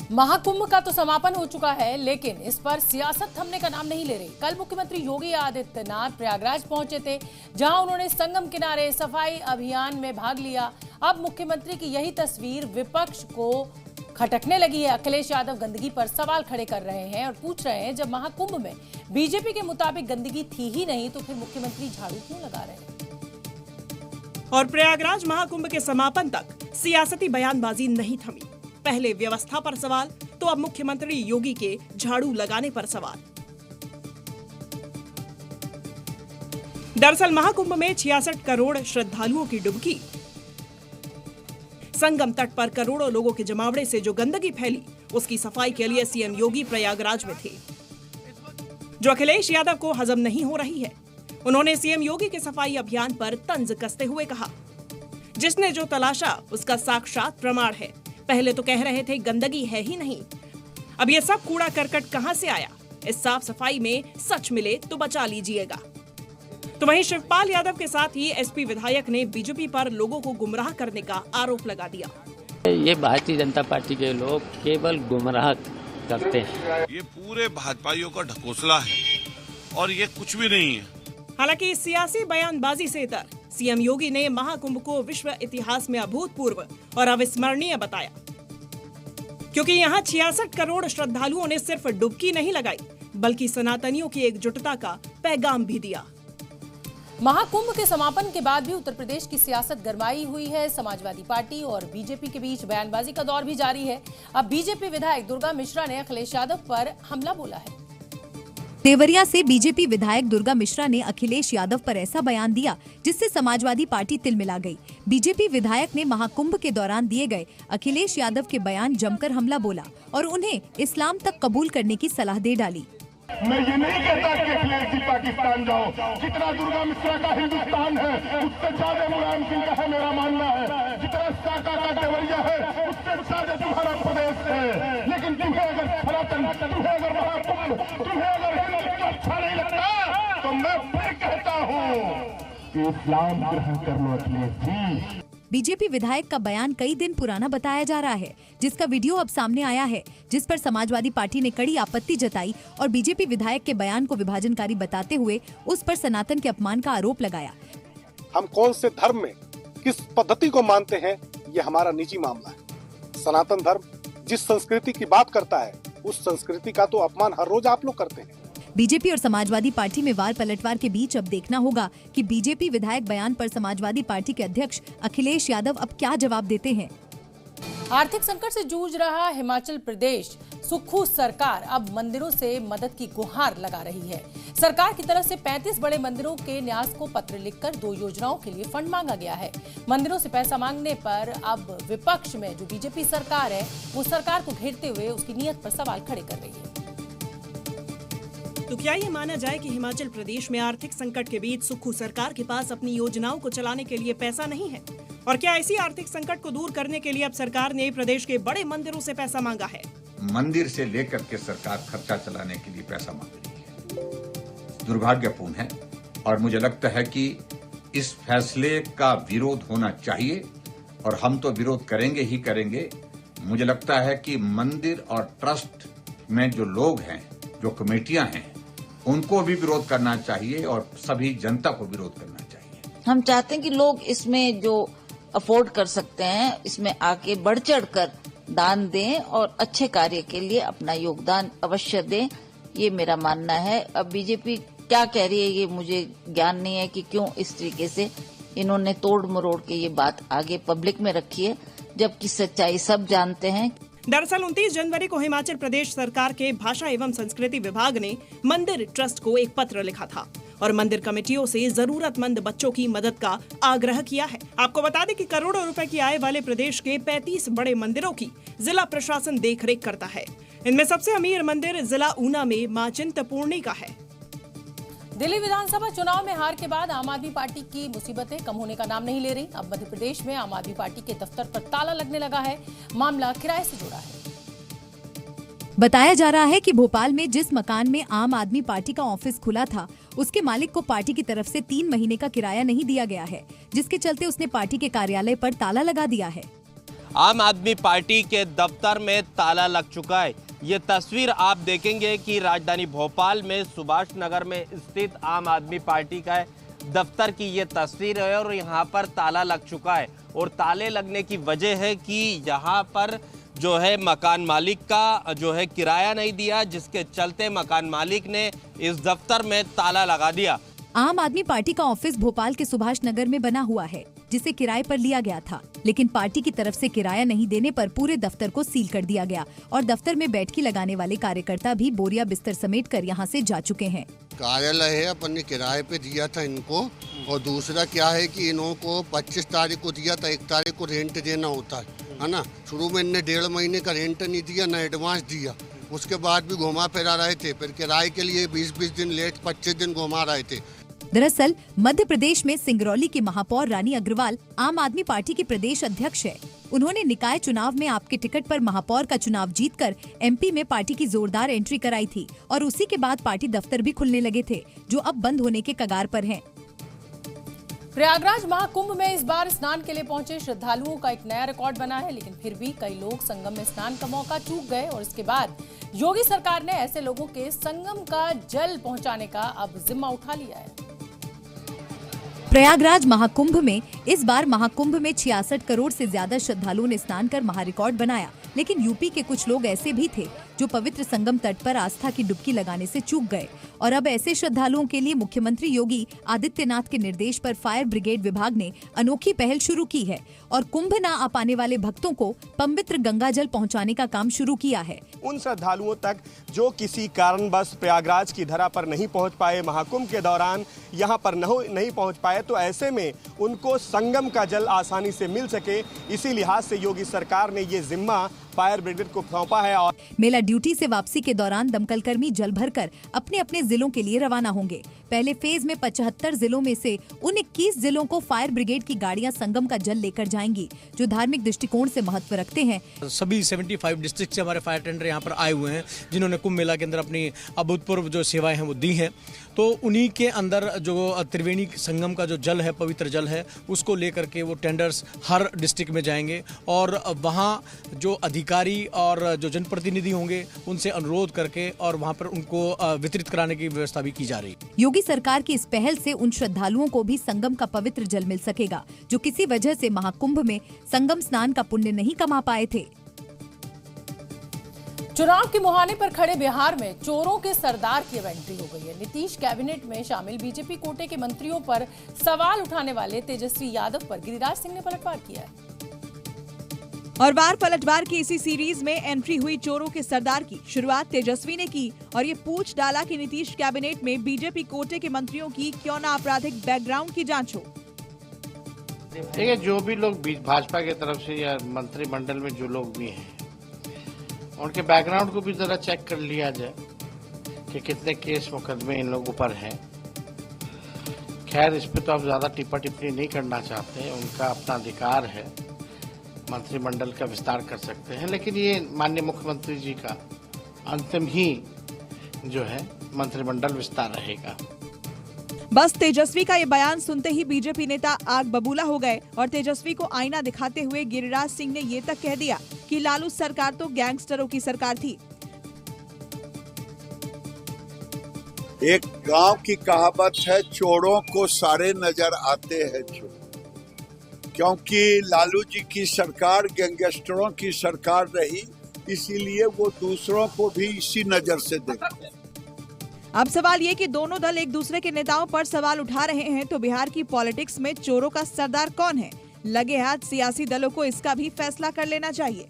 महाकुंभ का तो समापन हो चुका है, लेकिन इस पर सियासत थमने का नाम नहीं ले रही। कल मुख्यमंत्री योगी आदित्यनाथ प्रयागराज पहुंचे थे, जहां उन्होंने संगम किनारे सफाई अभियान में भाग लिया। अब मुख्यमंत्री की यही तस्वीर विपक्ष को खटकने लगी है। अखिलेश यादव गंदगी पर सवाल खड़े कर रहे हैं और पूछ रहे हैं, जब महाकुंभ में बीजेपी के मुताबिक गंदगी थी ही नहीं तो फिर मुख्यमंत्री झाड़ू क्यों लगा रहे हैं। और प्रयागराज महाकुंभ के समापन तक सियासती बयानबाजी नहीं थमी। पहले व्यवस्था पर सवाल, तो अब मुख्यमंत्री योगी के झाड़ू लगाने पर सवाल। दरअसल महाकुंभ में 66 करोड़ श्रद्धालुओं की डुबकी, संगम तट पर करोड़ों लोगों के जमावड़े से जो गंदगी फैली, उसकी सफाई के लिए सीएम योगी प्रयागराज में थे, जो अखिलेश यादव को हजम नहीं हो रही है। उन्होंने सीएम योगी के सफाई अभियान पर तंज कसते हुए कहा, जिसने जो तलाशा उसका साक्षात प्रमाण है। पहले तो कह रहे थे गंदगी है ही नहीं, अब ये सब कूड़ा करकट कहां से आया। इस साफ सफाई में सच मिले तो बचा लीजिएगा। तो वहीं शिवपाल यादव के साथ ही एसपी विधायक ने बीजेपी पर लोगों को गुमराह करने का आरोप लगा दिया। ये भारतीय जनता पार्टी के लोग केवल गुमराह करते हैं। ये पूरे भाजपाइयों का ढकोसला है और ये कुछ भी नहीं है। हालांकि सियासी बयानबाजी से इतर सीएम योगी ने महाकुंभ को विश्व इतिहास में अभूतपूर्व और अविस्मरणीय बताया, क्योंकि यहाँ 66 करोड़ श्रद्धालुओं ने सिर्फ डुबकी नहीं लगाई, बल्कि सनातनियों की एकजुटता का पैगाम भी दिया। महाकुंभ के समापन के बाद भी उत्तर प्रदेश की सियासत गरमाई हुई है। समाजवादी पार्टी और बीजेपी के बीच बयानबाजी का दौर भी जारी है। अब बीजेपी विधायक दुर्गा मिश्रा ने अखिलेश यादव पर हमला बोला है। देवरिया से बीजेपी विधायक दुर्गा मिश्रा ने अखिलेश यादव पर ऐसा बयान दिया जिससे समाजवादी पार्टी तिलमिला गई। बीजेपी विधायक ने महाकुंभ के दौरान दिए गए अखिलेश यादव के बयान जमकर हमला बोला और उन्हें इस्लाम तक कबूल करने की सलाह दे डाली। मैं ये नहीं कहता कि अखिलेश जी पाकिस्तान जाओ, जितना दुर्गा मिश्रा का हिंदुस्तान है उससे ज्यादा मुलायम सिंह का है, मेरा मानना है। जितना साका का देवरिया है उससे ज्यादा तुम्हारा प्रदेश है। लेकिन तुम्हें अगर सनातन, तुम्हें अगर महाकुंभ, तुम्हें अगर हिंदुत्व अच्छा नहीं लगता तो मैं फिर कहता हूँ कि इस्लाम ग्रहण कर लो अखिलेश जी। बीजेपी विधायक का बयान कई दिन पुराना बताया जा रहा है, जिसका वीडियो अब सामने आया है, जिस पर समाजवादी पार्टी ने कड़ी आपत्ति जताई और बीजेपी विधायक के बयान को विभाजनकारी बताते हुए उस पर सनातन के अपमान का आरोप लगाया। हम कौन से धर्म में किस पद्धति को मानते हैं, ये हमारा निजी मामला है। सनातन धर्म जिस संस्कृति की बात करता है, उस संस्कृति का तो अपमान हर रोज आप लोग करते हैं। बीजेपी और समाजवादी पार्टी में वार पलटवार के बीच अब देखना होगा कि बीजेपी विधायक बयान पर समाजवादी पार्टी के अध्यक्ष अखिलेश यादव अब क्या जवाब देते हैं। आर्थिक संकट से जूझ रहा हिमाचल प्रदेश, सुक्खू सरकार अब मंदिरों से मदद की गुहार लगा रही है। सरकार की तरफ से 35 बड़े मंदिरों के न्यास को पत्र लिखकर 2 योजनाओं के लिए फंड मांगा गया है। मंदिरों से पैसा मांगने पर अब विपक्ष में जो बीजेपी सरकार है, वो सरकार को घेरते हुए उसकी नीयत पर सवाल खड़े कर रही है। तो क्या ये माना जाए कि हिमाचल प्रदेश में आर्थिक संकट के बीच सुक्खू सरकार के पास अपनी योजनाओं को चलाने के लिए पैसा नहीं है? और क्या इसी आर्थिक संकट को दूर करने के लिए अब सरकार ने प्रदेश के बड़े मंदिरों से पैसा मांगा है? मंदिर से लेकर के सरकार खर्चा चलाने के लिए पैसा मांग रही है। दुर्भाग्यपूर्ण है और मुझे लगता है कि इस फैसले का विरोध होना चाहिए और हम तो विरोध करेंगे ही करेंगे। मुझे लगता है कि मंदिर और ट्रस्ट में जो लोग हैं, जो कमेटियां हैं, उनको भी विरोध करना चाहिए और सभी जनता को विरोध करना चाहिए। हम चाहते हैं कि लोग इसमें जो अफोर्ड कर सकते हैं, इसमें आके बढ़ चढ़ कर दान दें और अच्छे कार्य के लिए अपना योगदान अवश्य दें, ये मेरा मानना है। अब बीजेपी क्या कह रही है ये मुझे ज्ञान नहीं है कि क्यों इस तरीके से इन्होंने तोड़ मरोड़ के ये बात आगे पब्लिक में रखी है, जबकि सच्चाई सब जानते हैं। दरअसल 29 जनवरी को हिमाचल प्रदेश सरकार के भाषा एवं संस्कृति विभाग ने मंदिर ट्रस्ट को एक पत्र लिखा था और मंदिर कमेटियों से जरूरतमंद बच्चों की मदद का आग्रह किया है। आपको बता दें कि करोड़ों रुपए की आय वाले प्रदेश के 35 बड़े मंदिरों की जिला प्रशासन देखरेख करता है। इनमें सबसे अमीर मंदिर जिला ऊना में मां चिंतपूर्णी का है। दिल्ली विधानसभा चुनाव में हार के बाद आम आदमी पार्टी की मुसीबतें कम होने का नाम नहीं ले रही। अब मध्य प्रदेश में आम आदमी पार्टी के दफ्तर पर ताला लगने लगा है। मामला किराए से जुड़ा है। बताया जा रहा है कि भोपाल में जिस मकान में आम आदमी पार्टी का ऑफिस खुला था, उसके मालिक को पार्टी की तरफ से 3 महीने का किराया नहीं दिया गया है, जिसके चलते उसने पार्टी के कार्यालय पर ताला लगा दिया है। आम आदमी पार्टी के दफ्तर में ताला लग चुका है। ये तस्वीर आप देखेंगे कि राजधानी भोपाल में सुभाष नगर में स्थित आम आदमी पार्टी का दफ्तर की ये तस्वीर है और यहाँ पर ताला लग चुका है। और ताले लगने की वजह है कि यहाँ पर जो है मकान मालिक का जो है किराया नहीं दिया, जिसके चलते मकान मालिक ने इस दफ्तर में ताला लगा दिया। आम आदमी पार्टी का ऑफिस भोपाल के सुभाष नगर में बना हुआ है, जिसे किराए पर लिया गया था, लेकिन पार्टी की तरफ से किराया नहीं देने पर पूरे दफ्तर को सील कर दिया गया और दफ्तर में बैठकी लगाने वाले कार्यकर्ता भी बोरिया बिस्तर समेट कर यहाँ से जा चुके हैं। कार्यालय है अपन ने किराए पे दिया था इनको, और दूसरा क्या है कि इन्हों को 25 तारीख को दिया था, 1 तारीख को रेंट देना होता है ना। शुरू में इनने 1.5 महीने का रेंट नहीं दिया, न एडवांस दिया, उसके बाद भी घुमा फिरा रहे थे, फिर किराए के लिए 20-20 दिन लेट 25 दिन घुमा रहे थे। दरअसल मध्य प्रदेश में सिंगरौली की महापौर रानी अग्रवाल आम आदमी पार्टी की प्रदेश अध्यक्ष है। उन्होंने निकाय चुनाव में आपके टिकट पर महापौर का चुनाव जीतकर एमपी में पार्टी की जोरदार एंट्री कराई थी और उसी के बाद पार्टी दफ्तर भी खुलने लगे थे, जो अब बंद होने के कगार पर हैं। प्रयागराज महाकुंभ में इस बार स्नान के लिए पहुंचे श्रद्धालुओं का एक नया रिकॉर्ड बना है, लेकिन फिर भी कई लोग संगम में स्नान का मौका चूक गए और इसके बाद योगी सरकार ने ऐसे लोगों के संगम का जल पहुंचाने का अब जिम्मा उठा लिया है। प्रयागराज महाकुंभ में इस बार महाकुंभ में 66 करोड़ से ज्यादा श्रद्धालुओं ने स्नान कर महारिकॉर्ड बनाया, लेकिन यूपी के कुछ लोग ऐसे भी थे जो पवित्र संगम तट पर आस्था की डुबकी लगाने से चूक गए और अब ऐसे श्रद्धालुओं के लिए मुख्यमंत्री योगी आदित्यनाथ के निर्देश पर फायर ब्रिगेड विभाग ने अनोखी पहल शुरू की है और कुंभ न आ पाने वाले भक्तों को पवित्र गंगा जल पहुंचाने का काम शुरू किया है। उन श्रद्धालुओं तक जो किसी कारणवश प्रयागराज की धरा पर नहीं पहुंच पाए, महाकुंभ के दौरान यहां पर नहीं पहुंच पाए, तो ऐसे में उनको संगम का जल आसानी से मिल सके, इसी लिहाज से योगी सरकार ने ये जिम्मा फायर ब्रिगेड को सौंपा है। और मेला ड्यूटी से वापसी के दौरान दमकल कर्मी जल भरकर अपने अपने जिलों के लिए रवाना होंगे। पहले फेज में 75 जिलों में से उन 21 जिलों को फायर ब्रिगेड की गाड़ियां संगम का जल लेकर जाएंगी, जो धार्मिक दृष्टिकोण से महत्व रखते हैं। सभी 75 डिस्ट्रिक्ट से हमारे फायर टेंडर यहाँ पर आए हुए हैं, जिन्होंने कुंभ मेला के अंदर अपनी अभूतपूर्व जो सेवाएं हैं वो दी हैं। तो उन्हीं के अंदर जो त्रिवेणी संगम का जो जल है, पवित्र जल है, उसको लेकर के वो टेंडर्स हर डिस्ट्रिक्ट में जाएंगे और वहाँ जो अधिकारी और जो जनप्रतिनिधि होंगे उनसे अनुरोध करके और वहाँ पर उनको वितरित कराने की व्यवस्था भी की जा रही है। योगी सरकार की इस पहल से उन श्रद्धालुओं को भी संगम का पवित्र जल मिल सकेगा, जो किसी वजह से महाकुंभ में संगम स्नान का पुण्य नहीं कमा पाए थे। चुनाव के मुहाने पर खड़े बिहार में चोरों के सरदार की अब एंट्री हो गई है। नीतीश कैबिनेट में शामिल बीजेपी कोटे के मंत्रियों पर सवाल उठाने वाले तेजस्वी यादव पर गिरिराज सिंह ने पलटवार किया है। और बार पलटवार की इसी सीरीज में एंट्री हुई चोरों के सरदार की शुरुआत तेजस्वी ने की और ये पूछ डाला कि नीतीश कैबिनेट में बीजेपी कोटे के मंत्रियों की क्यों ना आपराधिक बैकग्राउंड की जांच हो। देखिए, जो भी लोग भाजपा की तरफ से या मंत्रिमंडल में जो लोग भी हैं, उनके बैकग्राउंड को भी जरा चेक कर लिया जाए कि कितने केस मुकदमे इन लोगों पर हैं। खैर, इस पे तो आप ज्यादा टिप्पा टिप्पणी नहीं करना चाहते, उनका अपना अधिकार है, मंत्रिमंडल का विस्तार कर सकते हैं, लेकिन ये माननीय मुख्यमंत्री जी का अंतिम ही जो है मंत्रिमंडल विस्तार रहेगा। बस तेजस्वी का ये बयान सुनते ही बीजेपी नेता आग बबूला हो गए और तेजस्वी को आईना दिखाते हुए गिरिराज सिंह ने ये तक कह दिया कि लालू सरकार तो गैंगस्टरों की सरकार थी। एक गांव की कहावत है, चोरों को सारे नजर आते हैं चोर, क्योंकि लालू जी की सरकार गैंगस्टरों की सरकार रही, इसीलिए वो दूसरों को भी इसी नजर से देखते हैं। अब सवाल ये कि दोनों दल एक दूसरे के नेताओं पर सवाल उठा रहे हैं, तो बिहार की पॉलिटिक्स में चोरों का सरदार कौन है? लगे हाथ सियासी दलों को इसका भी फैसला कर लेना चाहिए।